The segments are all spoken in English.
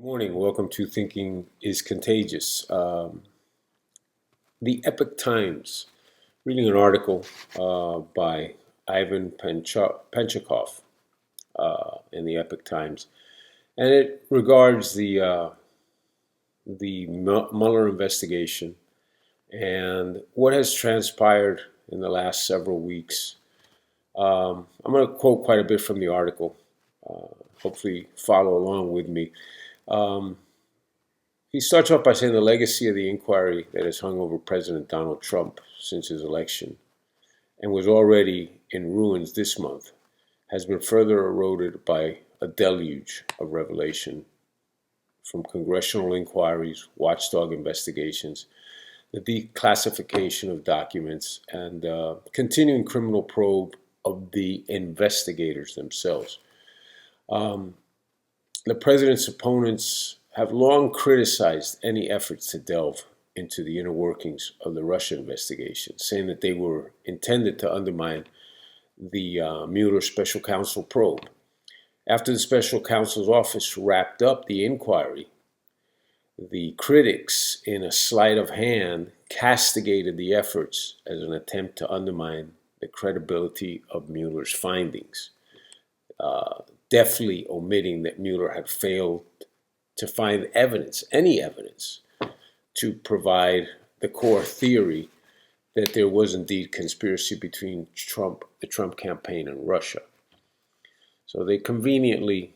Morning. Welcome to Thinking is Contagious. The Epoch Times, reading an article by Ivan Penchikov in the Epoch Times, and it regards the Mueller investigation and what has transpired in the last several weeks. I'm going to quote quite a bit from the article. Hopefully, follow along with me. Um, He starts off by saying the legacy of the inquiry that has hung over President Donald Trump since his election and was already in ruins this month has been further eroded by a deluge of revelation from congressional inquiries, watchdog investigations, the declassification of documents, and continuing criminal probe of the investigators themselves. Um, the president's opponents have long criticized any efforts to delve into the inner workings of the Russia investigation, saying that they were intended to undermine the Mueller special counsel probe. After the special counsel's office wrapped up the inquiry, the critics, in a sleight of hand, castigated the efforts as an attempt to undermine the credibility of Mueller's findings, deftly omitting that Mueller had failed to find evidence, any evidence, to provide the core theory that there was indeed conspiracy between the Trump campaign, and Russia. So they conveniently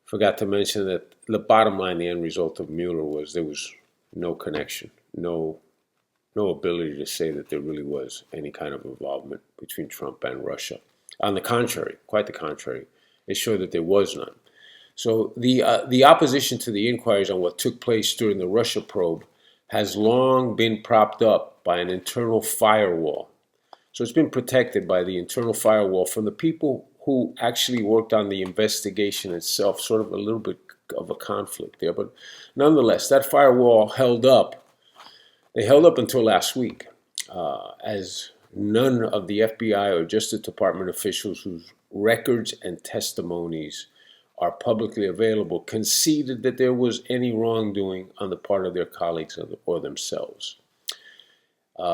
forgot to mention that the bottom line, the end result of Mueller was there was no connection, no ability to say that there really was any kind of involvement between Trump and Russia. On the contrary, quite the contrary, it showed that there was none. So the opposition to the inquiries on what took place during the Russia probe has long been propped up by an internal firewall. So it's been protected by the internal firewall from the people who actually worked on the investigation itself, sort of a little bit of a conflict there. But nonetheless, that firewall held up. They held up until last week, as none of the FBI or Justice Department officials whose records and testimonies are publicly available conceded that there was any wrongdoing on the part of their colleagues or themselves.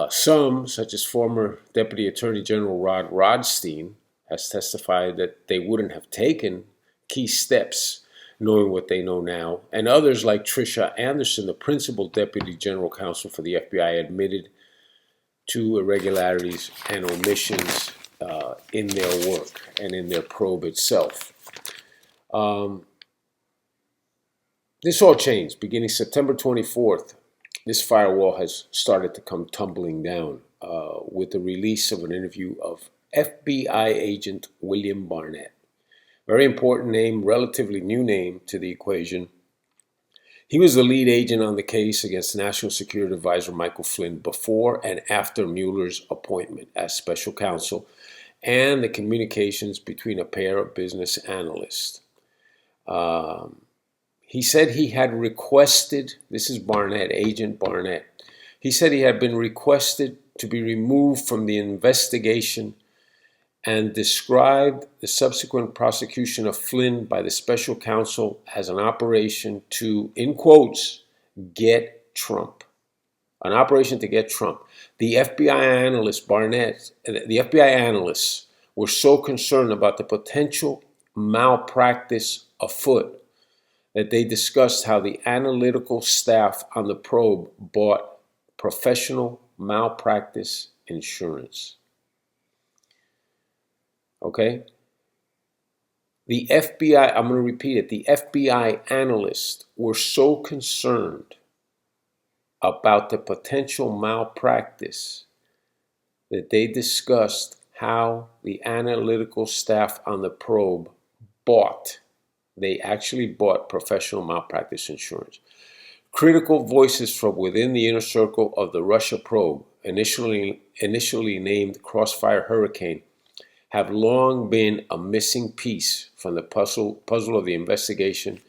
Some, such as former Deputy Attorney General Rod Rodstein, has testified that they wouldn't have taken key steps knowing what they know now, and others like Tricia Anderson, the principal Deputy General Counsel for the FBI, admitted to irregularities and omissions in their work and in their probe itself. This all changed beginning September 24th. This firewall has started to come tumbling down with the release of an interview of FBI agent William Barnett. Very important name, relatively new name to the equation. He was the lead agent on the case against National Security Advisor Michael Flynn before and after Mueller's appointment as special counsel and the communications between a pair of business analysts. He said he had requested, this is Barnett, Agent Barnett, he said he had been requested to be removed from the investigation and described the subsequent prosecution of Flynn by the special counsel as an operation to, in quotes, get Trump. An operation to get Trump. The FBI analyst, Barnett, the FBI analysts were so concerned about the potential malpractice afoot that they discussed how the analytical staff on the probe bought professional malpractice insurance. Okay? The FBI, I'm going to repeat it, the FBI analysts were so concerned about the potential malpractice that they discussed how the analytical staff on the probe they actually bought professional malpractice insurance. Critical voices from within the inner circle of the Russia probe, initially named Crossfire Hurricane, have long been a missing piece from the puzzle of the investigation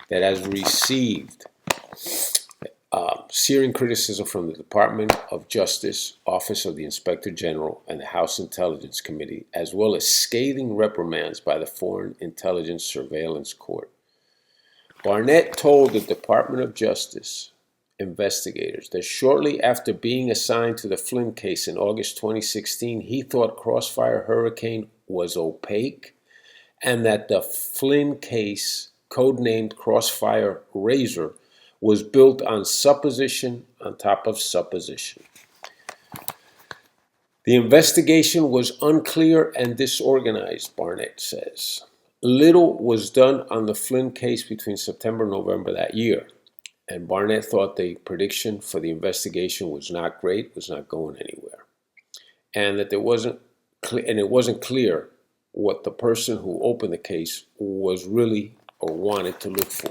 that has received searing criticism from the Department of Justice, Office of the Inspector General, and the House Intelligence Committee, as well as scathing reprimands by the Foreign Intelligence Surveillance Court. Barnett told the Department of Justice investigators that shortly after being assigned to the Flynn case in August 2016, he thought Crossfire Hurricane was opaque and that the Flynn case, codenamed Crossfire Razor, was built on supposition on top of supposition. The investigation was unclear and disorganized, Barnett says. Little was done on the Flynn case between September and November that year, and Barnett thought the prediction for the investigation was not great, was not going anywhere, and that it wasn't clear what the person who opened the case was really or wanted to look for.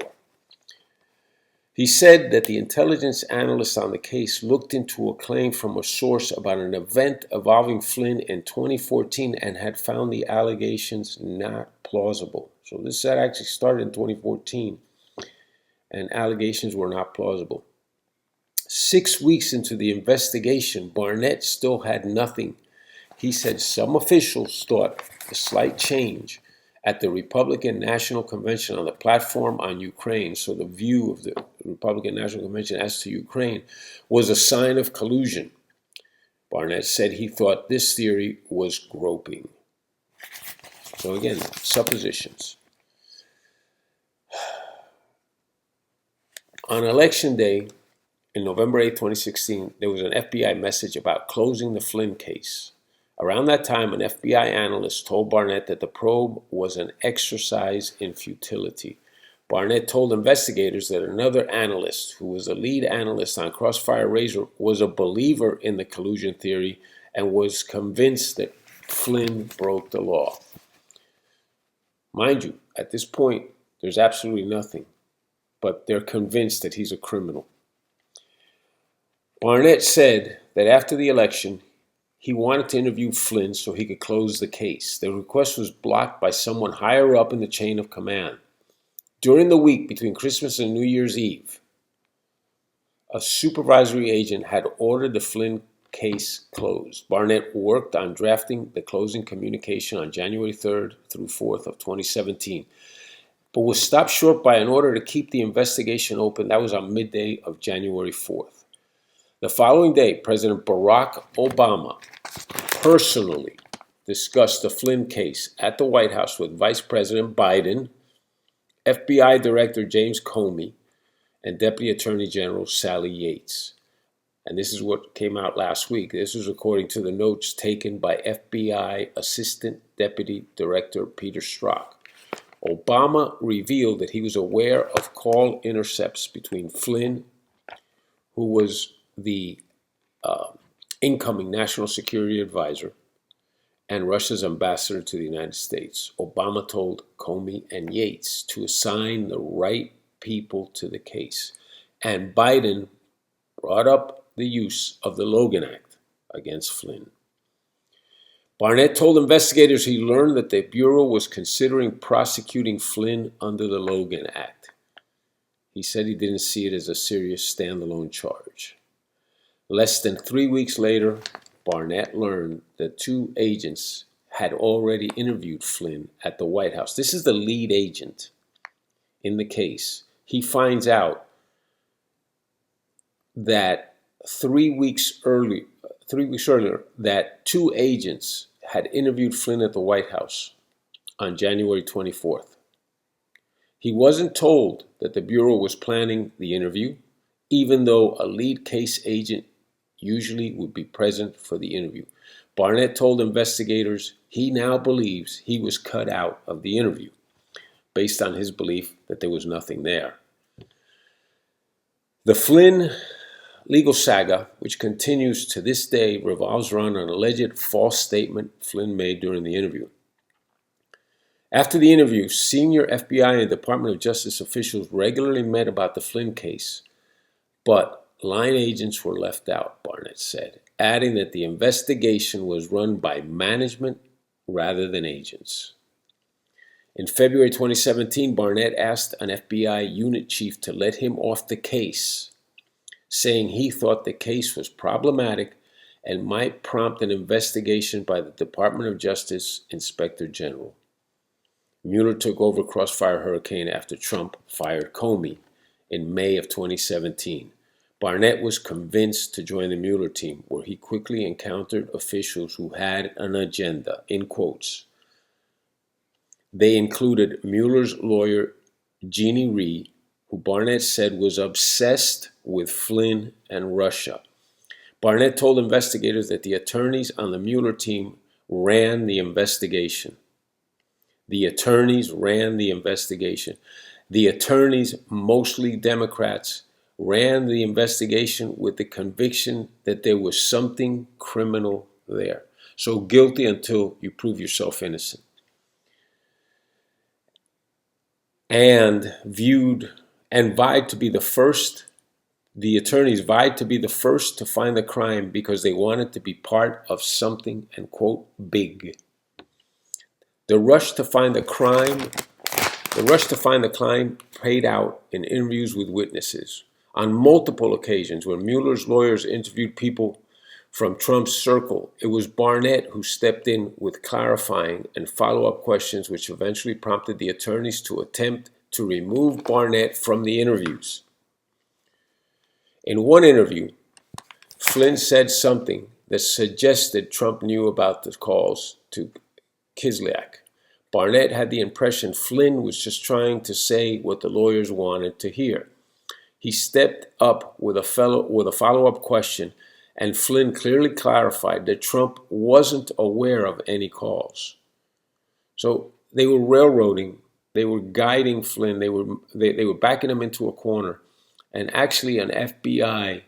He said that the intelligence analyst on the case looked into a claim from a source about an event involving Flynn in 2014 and had found the allegations not plausible. So this had actually started in 2014, and allegations were not plausible. 6 weeks into the investigation, Barnett still had nothing. He said some officials thought a slight change at the Republican National Convention on the platform on Ukraine, so the view of the Republican National Convention as to Ukraine, was a sign of collusion. Barnett said he thought this theory was groping. So again, suppositions. On Election Day, in November 8, 2016, there was an FBI message about closing the Flynn case. Around that time, an FBI analyst told Barnett that the probe was an exercise in futility. Barnett told investigators that another analyst, who was a lead analyst on Crossfire Razor, was a believer in the collusion theory and was convinced that Flynn broke the law. Mind you, at this point, there's absolutely nothing, but they're convinced that he's a criminal. Barnett said that after the election, he wanted to interview Flynn so he could close the case. The request was blocked by someone higher up in the chain of command. During the week between Christmas and New Year's Eve, a supervisory agent had ordered the Flynn case closed. Barnett worked on drafting the closing communication on January 3rd through 4th of 2017, but was stopped short by an order to keep the investigation open. That was on midday of January 4th. The following day, President Barack Obama personally discussed the Flynn case at the White House with Vice President Biden, FBI Director James Comey, and Deputy Attorney General Sally Yates. And this is what came out last week. This is according to the notes taken by FBI Assistant Deputy Director Peter Strzok. Obama revealed that he was aware of call intercepts between Flynn, who was the incoming National Security Advisor, and Russia's ambassador to the United States. Obama told Comey and Yates to assign the right people to the case. And Biden brought up the use of the Logan Act against Flynn. Barnett told investigators he learned that the Bureau was considering prosecuting Flynn under the Logan Act. He said he didn't see it as a serious standalone charge. Less than 3 weeks later, Barnett learned that 2 agents had already interviewed Flynn at the White House. This is the lead agent in the case. He finds out that 3 weeks earlier, that 2 agents had interviewed Flynn at the White House on January 24th. He wasn't told that the Bureau was planning the interview, even though a lead case agent usually would be present for the interview. Barnett told investigators he now believes he was cut out of the interview, based on his belief that there was nothing there. The Flynn legal saga, which continues to this day, revolves around an alleged false statement Flynn made during the interview. After the interview, senior FBI and Department of Justice officials regularly met about the Flynn case, but line agents were left out, Barnett said, adding that the investigation was run by management rather than agents. In February 2017, Barnett asked an FBI unit chief to let him off the case saying he thought the case was problematic and might prompt an investigation by the Department of Justice Inspector General. Mueller took over Crossfire Hurricane after Trump fired Comey in May of 2017. Barnett was convinced to join the Mueller team, where he quickly encountered officials who had an agenda, in quotes. They included Mueller's lawyer, Jeannie Rhee, who Barnett said was obsessed with Flynn and Russia. Barnett told investigators that the attorneys on the Mueller team ran the investigation. The attorneys ran the investigation. The attorneys, mostly Democrats, ran the investigation with the conviction that there was something criminal there. So guilty until you prove yourself innocent. And vied to be the first. The attorneys vied to be the first to find the crime because they wanted to be part of something, and quote, big. The rush to find the crime played out in interviews with witnesses. On multiple occasions, when Mueller's lawyers interviewed people from Trump's circle, it was Barnett who stepped in with clarifying and follow-up questions, which eventually prompted the attorneys to attempt to remove Barnett from the interviews. In one interview, Flynn said something that suggested Trump knew about the calls to Kislyak. Barnett had the impression Flynn was just trying to say what the lawyers wanted to hear. He stepped up with a follow-up question, and Flynn clearly clarified that Trump wasn't aware of any calls. So they were railroading, they were guiding Flynn, they were backing him into a corner, and actually an FBI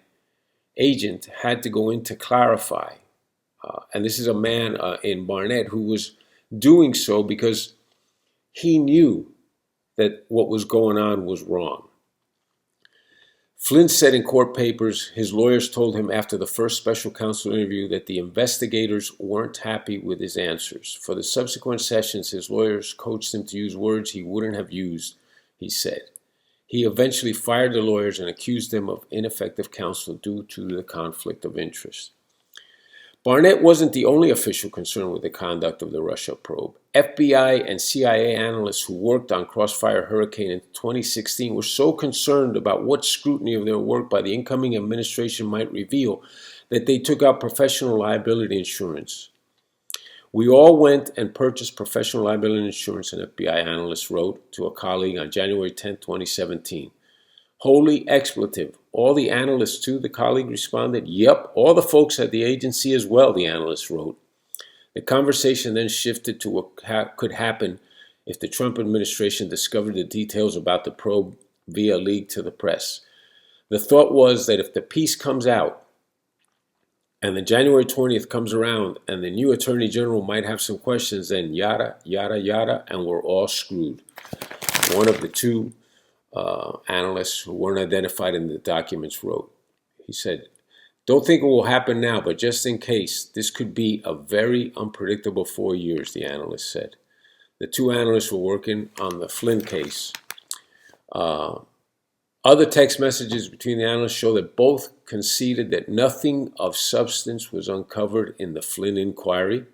agent had to go in to clarify. And this is a man in Barnett who was doing so because he knew that what was going on was wrong. Flynn said in court papers his lawyers told him after the first special counsel interview that the investigators weren't happy with his answers. For the subsequent sessions, his lawyers coached him to use words he wouldn't have used, he said. He eventually fired the lawyers and accused them of ineffective counsel due to the conflict of interest. Barnett wasn't the only official concerned with the conduct of the Russia probe. FBI and CIA analysts who worked on Crossfire Hurricane in 2016 were so concerned about what scrutiny of their work by the incoming administration might reveal that they took out professional liability insurance. We all went and purchased professional liability insurance, an FBI analyst wrote to a colleague on January 10, 2017. Holy expletive. All the analysts too, the colleague responded. Yep, all the folks at the agency as well, the analyst wrote. The conversation then shifted to what could happen if the Trump administration discovered the details about the probe via leak to the press. The thought was that if the piece comes out and the January 20th comes around and the new attorney general might have some questions, then yada, yada, yada, and we're all screwed. One of the two analysts who weren't identified in the documents wrote. He said, don't think it will happen now, but just in case, this could be a very unpredictable 4 years, the analyst said. The two analysts were working on the Flynn case. Other text messages between the analysts show that both conceded that nothing of substance was uncovered in the Flynn inquiry.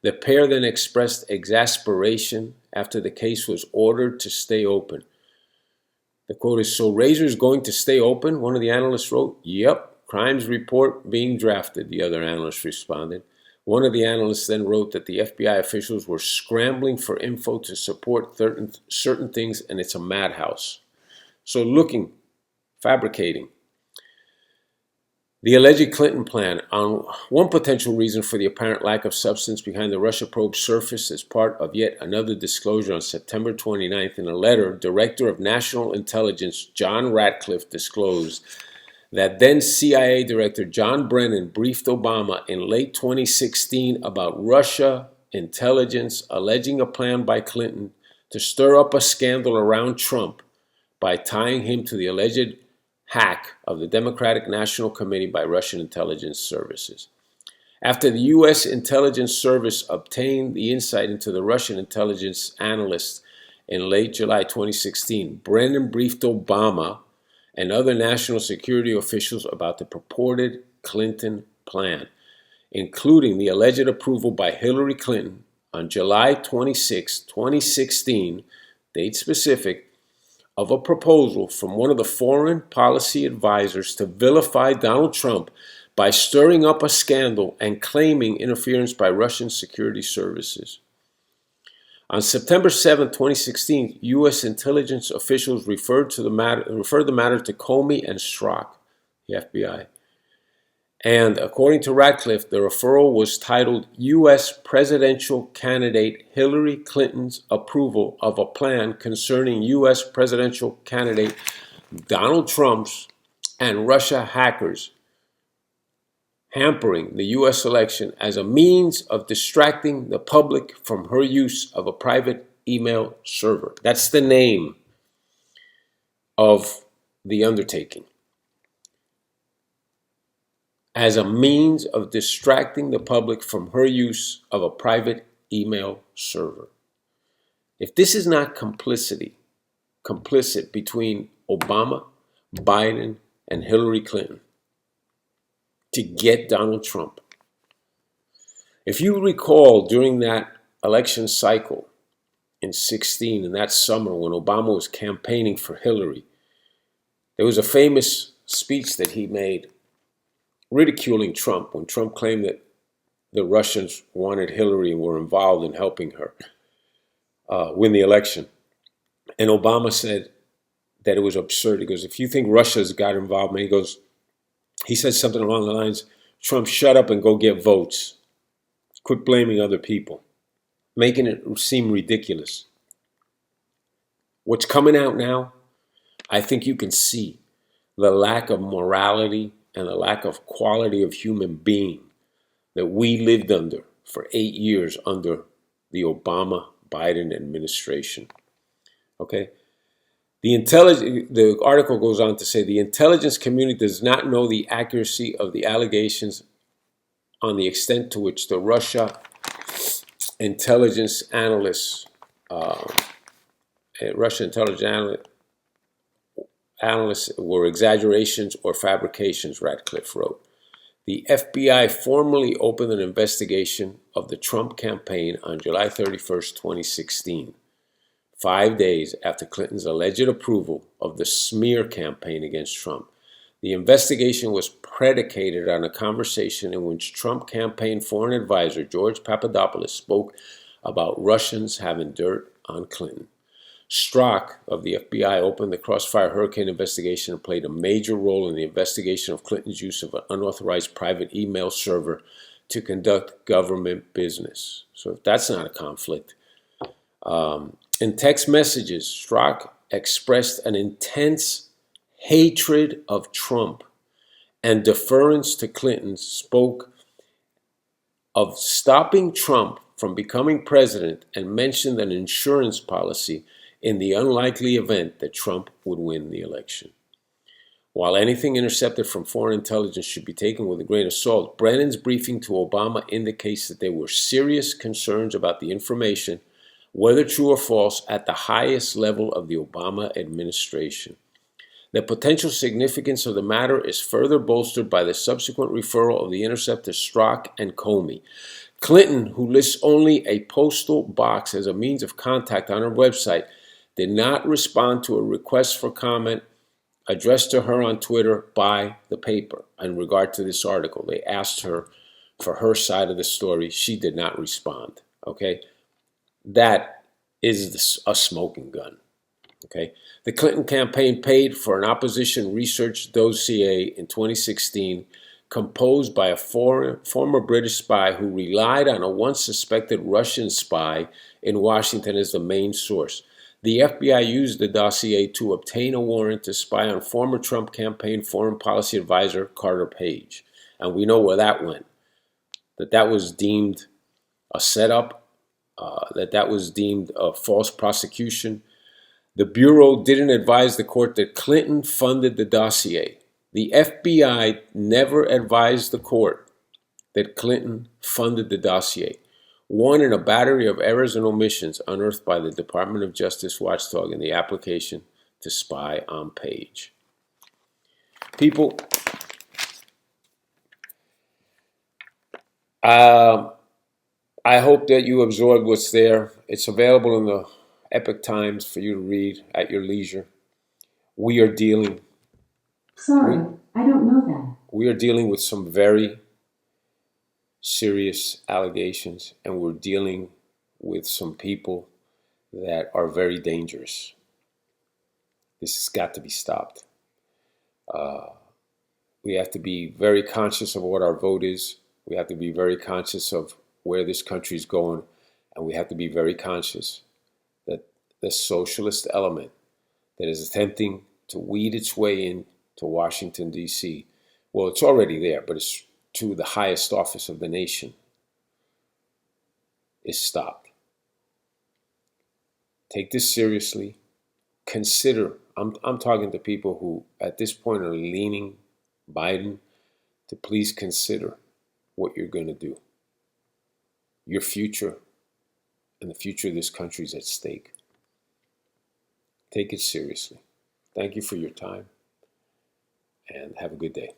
The pair then expressed exasperation after the case was ordered to stay open. The quote is, so Razor's going to stay open? One of the analysts wrote, yep. Crimes report being drafted, the other analyst responded. One of the analysts then wrote that the FBI officials were scrambling for info to support certain things, and it's a madhouse. So looking, fabricating. The alleged Clinton plan. On one potential reason for the apparent lack of substance behind the Russia probe surfaced as part of yet another disclosure on September 29th. In a letter, Director of National Intelligence John Ratcliffe disclosed that then CIA Director John Brennan briefed Obama in late 2016 about Russia intelligence alleging a plan by Clinton to stir up a scandal around Trump by tying him to the alleged hack of the Democratic National Committee by Russian intelligence services. After the U.S. intelligence service obtained the insight into the Russian intelligence analysts in late July 2016, Brennan briefed Obama and other national security officials about the purported Clinton plan, including the alleged approval by Hillary Clinton on July 26, 2016, date specific, of a proposal from one of the foreign policy advisors to vilify Donald Trump by stirring up a scandal and claiming interference by Russian security services. On September 7, 2016, U.S. intelligence officials referred the matter to Comey and Strzok, the FBI. And according to Ratcliffe, the referral was titled U.S. Presidential Candidate Hillary Clinton's Approval of a Plan Concerning U.S. Presidential Candidate Donald Trump's and Russia hackers hampering the U.S. election as a means of distracting the public from her use of a private email server. That's the name of the undertaking. As a means of distracting the public from her use of a private email server. If this is not complicit between Obama, Biden, and Hillary Clinton to get Donald Trump. If you recall, during that election cycle in 2016, in that summer when Obama was campaigning for Hillary, there was a famous speech that he made ridiculing Trump when Trump claimed that the Russians wanted Hillary and were involved in helping her win the election. And Obama said that it was absurd. He goes, if you think Russia's got involved, he said something along the lines, Trump, shut up and go get votes. Quit blaming other people, making it seem ridiculous. What's coming out now, I think you can see the lack of morality and the lack of quality of human being that we lived under for 8 years under the Obama-Biden administration. Okay? The article goes on to say the intelligence community does not know the accuracy of the allegations on the extent to which the Russia intelligence analysts were exaggerations or fabrications, Ratcliffe wrote. The FBI formally opened an investigation of the Trump campaign on July 31st, 2016, 5 days after Clinton's alleged approval of the smear campaign against Trump. The investigation was predicated on a conversation in which Trump campaign foreign advisor George Papadopoulos spoke about Russians having dirt on Clinton. Strzok of the FBI opened the Crossfire Hurricane investigation and played a major role in the investigation of Clinton's use of an unauthorized private email server to conduct government business. So if that's not a conflict. In text messages, Strzok expressed an intense hatred of Trump and deference to Clinton, spoke of stopping Trump from becoming president, and mentioned an insurance policy in the unlikely event that Trump would win the election. While anything intercepted from foreign intelligence should be taken with a grain of salt, Brennan's briefing to Obama indicates that there were serious concerns about the information, whether true or false, at the highest level of the Obama administration. The potential significance of the matter is further bolstered by the subsequent referral of the intercept to Strzok and Comey. Clinton, who lists only a postal box as a means of contact on her website, did not respond to a request for comment addressed to her on Twitter by the paper in regard to this article. They asked her for her side of the story. She did not respond. Okay? That is a smoking gun. Okay? The Clinton campaign paid for an opposition research dossier in 2016 composed by a former British spy who relied on a once suspected Russian spy in Washington as the main source. The FBI used the dossier to obtain a warrant to spy on former Trump campaign foreign policy advisor Carter Page. And we know where that went. That was deemed a setup, that was deemed a false prosecution. The Bureau didn't advise the court that Clinton funded the dossier. The FBI never advised the court that Clinton funded the dossier. One in a battery of errors and omissions unearthed by the Department of Justice watchdog in the application to spy on Page. People, um, I hope that you absorb what's there. It's available in the Epic Times for you to read at your leisure. We are dealing. Sorry, I don't know that. We are dealing with some very serious allegations, and we're dealing with some people that are very dangerous. This has got to be stopped. We have to be very conscious of what our vote is. We have to be very conscious of where this country is going, and we have to be very conscious that the socialist element that is attempting to weed its way into Washington, D.C., well, it's already there, but it's to the highest office of the nation, is stopped. Take this seriously. Consider, I'm talking to people who at this point are leaning Biden to please consider what you're going to do. Your future and the future of this country is at stake. Take it seriously. Thank you for your time and have a good day.